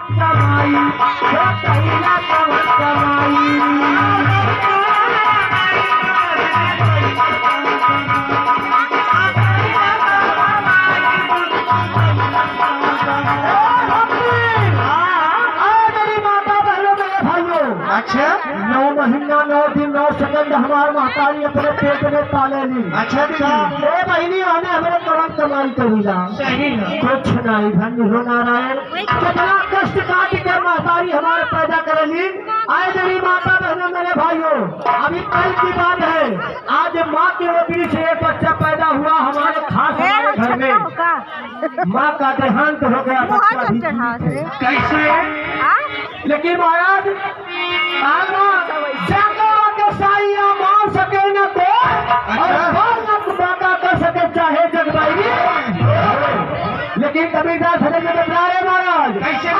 कमाई कैला कवन कमाई अच्छा 9 महीना 9 दिन 9 सेकंड हमारे महतारी अपने पेट में पाले ली। अच्छा 2 महीने हमें हमारे कवन कमाई करीला सही है कुछ नहीं धन्य हो नारायण कितना कष्ट काट के महतारी हमारे पैदा करेली। आए मेरी माता बहनों मेरे भाइयों अभी कल की बात है आज माँ के ओपरी से एक बच्चा पैदा हुआ हमारे खास हमारे घर में माँ का देहांत हो गया बच्चा भी। कैसे लेकिन महाराज मार सके न को और न बाका कर सके चाहे जगबाई लेकिन कबीरदास हमें बदला है महाराज कैसे